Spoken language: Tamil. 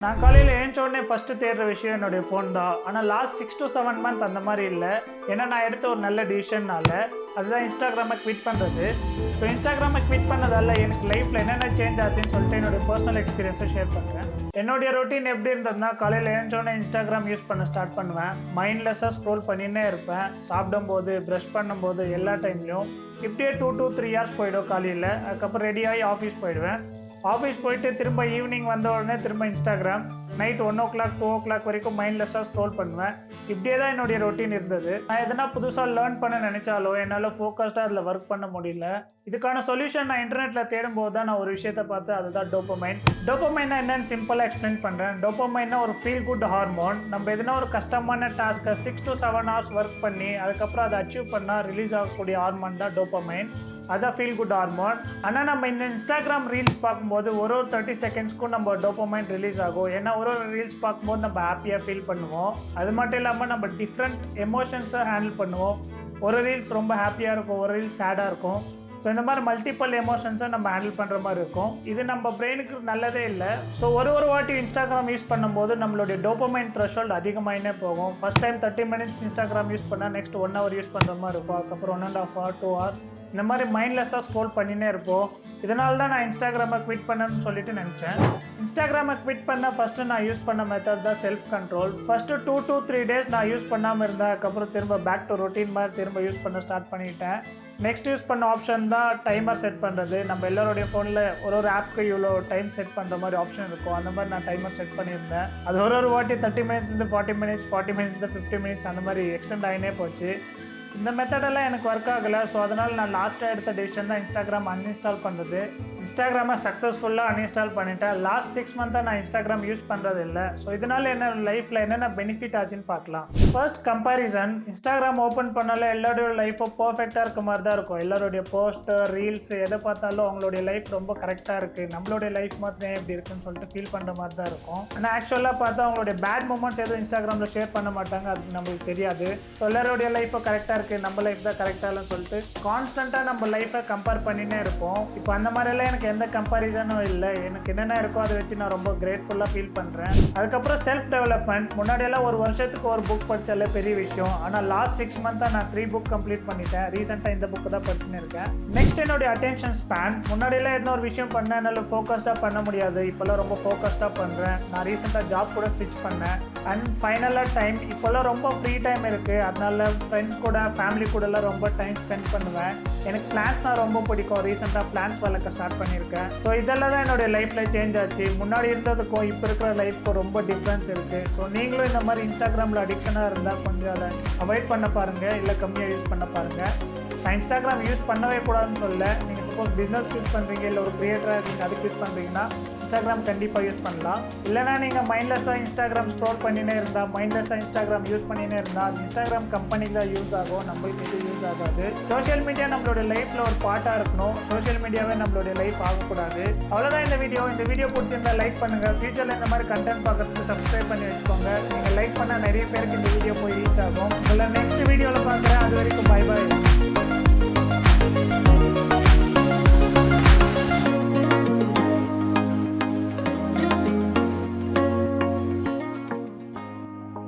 நான் காலையில் ஏஞ்ச உடனே ஃபஸ்ட்டு தேடுற விஷயம் என்னுடைய ஃபோன் தான். ஆனால் லாஸ்ட் 6 to 7 மந்த் அந்த மாதிரி இல்லை. ஏன்னா நான் எடுத்த ஒரு நல்ல டிசிஷன்னால அதுதான் இன்ஸ்டாகிராமை குவிட் பண்ணுறது. ஸோ இன்ஸ்டாகிராமை குவிட் பண்ணதால எனக்கு லைஃப்பில் என்னென்ன சேஞ்ச் ஆச்சுன்னு சொல்லிட்டு என்னுடைய பர்சனல் எக்ஸ்பீரியன்ஸை ஷேர் பண்ணுறேன். என்னுடைய ரொட்டீன் எப்படி இருந்ததுன்னா, காலையில் ஏஞ்சோடனே இன்ஸ்டாகிராம் யூஸ் பண்ண ஸ்டார்ட் பண்ணுவேன். மைண்ட்லெஸ்ஸாக ஸ்க்ரோல் பண்ணின்னே இருப்பேன். சாப்பிடும்போது, ப்ரஷ் பண்ணும்போது, எல்லா டைம்லையும் இப்படியே 2 to 3 hours போயிடும் காலையில். அதுக்கப்புறம் ரெடியாகி ஆஃபீஸ் போயிடுவேன். ஆஃபீஸ் போயிட்டு திரும்ப ஈவினிங் வந்த உடனே திரும்ப இன்ஸ்டாகிராம், நைட் 1 o'clock 2 o'clock வரைக்கும் மைண்ட்லெஸ்ஸாக ஸ்க்ரோல் பண்ணுவேன். இப்படியே தான் என்னுடைய ரொட்டீன் இருந்தது. நான் எதனா புதுசாக லேர்ன் பண்ண நினச்சாலோ என்னால் ஃபோக்கஸ்டாக அதில் ஒர்க் பண்ண முடியல. இதுக்கான சொல்யூஷன் நான் இன்டர்நெட்டில் தேடும்போது தான் நான் ஒரு விஷயத்தை பார்த்து, அதுதான் டோபமைன். டோபமைன்னா என்னன்னு சிம்பிளாக எக்ஸ்பிளைன் பண்ணுறேன். டோபமைன்னா ஒரு ஃபீல் குட் ஹார்மோன். நம்ம எதனா ஒரு கஷ்டமான டாஸ்க்கை 6 to 7 hours ஒர்க் பண்ணி அதுக்கப்புறம் அதை அச்சீவ் பண்ணால் ரிலீஸ் ஆகக்கூடிய ஹார்மோன் தான் டோபமைன். அதான் ஃபீல் குட் ஹார்மோன். ஆனால் நம்ம இந்த இன்ஸ்டாகிராம் ரீல்ஸ் பார்க்கும்போது ஒரு 30 செகண்ட்ஸ்க்கும் நம்ம டோபமைன் ரிலீஸ் ஆகும். ஏன்னா ஒரு ரீல்ஸ் பார்க்கும்போது நம்ம ஹாப்பியாக ஃபீல் பண்ணுவோம். அது மட்டும் இல்லாமல் நம்ம டிஃப்ரெண்ட் எமோஷன்ஸை ஹேண்டில் பண்ணுவோம். ஒரு ரீல்ஸ் ரொம்ப ஹாப்பியாக இருக்கும், ஒரு ரீல்ஸ் சேடாக இருக்கும். ஸோ இந்த மாதிரி மல்டிபிள் எமோஷன்ஸை நம்ம ஹேண்டில் பண்ணுற மாதிரி இருக்கும். இது நம்ம பிரெயினுக்கு நல்லதே இல்லை. ஸோ ஒரு வாட்டி இன்ஸ்டாகிராம் யூஸ் பண்ணும்போது நம்மளுடைய டோபமைன் த்ரெஷோல்ட் அதிகமாகினே போகும். First time 30 minutes Instagram use பண்ணால் நெக்ஸ்ட் 1 hour யூஸ் பண்ணுற மாதிரி இருக்கும். அதுக்கப்புறம் 1.5 hour 2 hour இந்த மாதிரி மைண்ட்லெஸ்ஸாக ஸ்க்ரோல் பண்ணினே இருப்போம். இதனால தான் நான் இன்ஸ்டாகிராமை குவிட் பண்ணணும்னு சொல்லிட்டு நினச்சேன். இன்ஸ்டாகிராமை குவிட் பண்ண ஃபஸ்ட்டு நான் யூஸ் பண்ண மெத்தட் தான் self control. First 2 to 3 days நான் யூஸ் பண்ணாமல் இருந்தேன். அதுக்கப்புறம் திரும்ப பேக் டு ரொட்டீன் மாதிரி திரும்ப யூஸ் பண்ண ஸ்டார்ட் பண்ணிட்டேன். நெக்ஸ்ட் யூஸ் பண்ண ஆப்ஷன் தான் டைமர் செட் பண்ணுறது. நம்ம எல்லாருடைய ஃபோனில் ஒரு ஆப்க்கு இவ்வளோ டைம் செட் பண்ணுற மாதிரி ஆப்ஷன் இருக்கும். அந்த மாதிரி நான் டைமர் செட் பண்ணியிருந்தேன். அது ஒரு வாட்டி 30 minutes 40 minutes 40 minutes 50 minutes அந்த மாதிரி எக்ஸ்டெண்ட் ஆகினே போச்சு. இந்த மெத்தடெல்லாம் எனக்கு ஒர்க் ஆகலை. ஸோ அதனால் நான் லாஸ்ட்டாக எடுத்த டிசிஷன் தான் இன்ஸ்டாகிராம் அன்இன்ஸ்டால் பண்ணுறது. இன்ஸ்டாகிராமை சக்ஸஸ்ஃபுல்லாக அன்இன்ஸ்டால் பண்ணிட்டேன். லாஸ்ட் 6 மந்த்தாக நான் இன்ஸ்டாகிராம் யூஸ் பண்ணுறது இல்லை. ஸோ இதனால் என்ன லைஃப்பில் என்னென்ன பெனிஃபிட் ஆச்சுன்னு பார்க்கலாம். First comparison. இன்ஸ்டாகிராம் ஓப்பன் பண்ணால எல்லாருடைய லைஃப்பும் பர்ஃபெக்டாக இருக்க மாதிரி தான் இருக்கும். எல்லாருடைய போஸ்டர் ரீல்ஸ் எதை பார்த்தாலும் அவங்களுடைய லைஃப் ரொம்ப கரெக்டாக இருக்குது, நம்மளுடைய லைஃப் மாத்திரம் எப்படி இருக்குன்னு சொல்லிட்டு ஃபீல் பண்ணுற மாதிரி தான் இருக்கும். ஆனால் ஆக்சுவலாக பார்த்தா அவங்களுடைய பேட் மூமெண்ட்ஸ் எதுவும் இன்ஸ்டாகிராமில் ஷேர் பண்ண மாட்டாங்க. அது நம்மளுக்கு தெரியாது. ஸோ எல்லாருடைய லைஃப்பை கரெக்டாக இருக்குது, நம்ம லைஃப் தான் கரெக்டாக சொல்லிட்டு கான்ஸ்டண்ட்டாக நம்ம லைஃப்பை கம்பேர் பண்ணினே இருப்போம். இப்போ அந்த மாதிரிலாம் எனக்கு எந்த கம்பேரிசனும் இல்லை. எனக்கு என்னென்ன இருக்கோ அதை வச்சு நான் ரொம்ப கிரேட்ஃபுல்லாக ஃபீல் பண்ணுறேன். அதுக்கப்புறம் செல்ஃப் டெவலப்மெண்ட். முன்னாடியெல்லாம் ஒரு வருஷத்துக்கு ஒரு புக் படித்தாலே பெரிய விஷயம். ஆனால் லாஸ்ட் 6 மந்த்தாக நான் 3 புக் கம்ப்ளீட் பண்ணிட்டேன். ரீசெண்டாக இந்த புக்கு தான் படிச்சுன்னு இருக்கேன். நெக்ஸ்ட் என்னுடைய அட்டென்ஷன் ஸ்பேன். முன்னாடியெல்லாம் எந்த ஒரு விஷயம் பண்ண என்னால் ஃபோக்கஸ்டாக பண்ண முடியாது. இப்போல்லாம் ரொம்ப ஃபோக்கஸ்டாக பண்ணுறேன். நான் ரீசெண்டாக ஜாப் கூட ஸ்விட்ச் பண்ணேன். அண்ட் ஃபைனலாக டைம். இப்போல்லாம் ரொம்ப ஃப்ரீ டைம் இருக்குது. அதனால ஃப்ரெண்ட்ஸ் கூட ஃபேமிலி கூடலாம் ரொம்ப டைம் ஸ்பெண்ட் பண்ணுவேன். எனக்கு பிளான்ஸ்னால் ரொம்ப பிடிக்கும். ரீசெண்டாக பிளான்ஸ் வளர்க்க ஸ்டார்ட் பண்ணியிருக்கேன். ஸோ இதெல்லாம் தான் என்னுடைய லைஃப்பில் சேஞ்ச் ஆச்சு. முன்னாடி இருந்ததுக்கும் இப்போ இருக்கிற லைஃப்க்கும் ரொம்ப டிஃப்ரென்ஸ் இருக்குது. ஸோ நீங்களும் இந்த மாதிரி இன்ஸ்டாகிராமில் அடிக்ஷனாக இருந்தால் கொஞ்சம் அதை அவாய்ட் பண்ண பாருங்கள், இல்லை கம்மியாக யூஸ் பண்ண பாருங்கள். நான் இன்ஸ்டாகிராம் யூஸ் பண்ணவே கூடாதுன்னு சொல்ல. நீங்கள் சப்போஸ் பிஸ்னஸ் யூஸ் பண்ணுறீங்க, இல்லை ஒரு க்ரியேட்டராக இருக்கீங்க, அதுக்கு யூஸ் பண்ணுறீங்கன்னா இன்ஸ்டாகிராம் கண்டிப்பாக யூஸ் பண்ணலாம். இல்லைனா நீங்கள் மைண்ட்லெஸ்ஸாக இன்ஸ்டாகிராம் ஸ்க்ரோல் பண்ணினே இருந்தால், மைண்ட்லெஸ்ஸாக இன்ஸ்டாகிராம் யூஸ் பண்ணினே இருந்தால் அது இன்ஸ்டாகிராம் கம்பெனிக்கு தான் யூஸ் ஆகும், நம்மளுக்கு இது யூஸ் ஆகாது. சோஷியல் மீடியா நம்மளுடைய லைஃப்பில் ஒரு பார்ட்டாக இருக்கணும். சோஷியல் மீடியாவே நம்மளுடைய லைஃப் ஆகக்கூடாது. அவ்வளோதான் இந்த வீடியோ பிடிச்சிருந்தா லைக் பண்ணுங்கள். ஃபியூச்சரில் இந்த மாதிரி கண்டென்ட் பார்க்கறதுக்கு சப்ஸ்கிரைப் பண்ணி வச்சுக்கோங்க. நீங்கள் லைக் பண்ணால் நிறைய பேருக்கு இந்த வீடியோ போய் ரீச் ஆகும். உங்களை நெக்ஸ்ட் வீடியோவில் பார்க்குறேன்.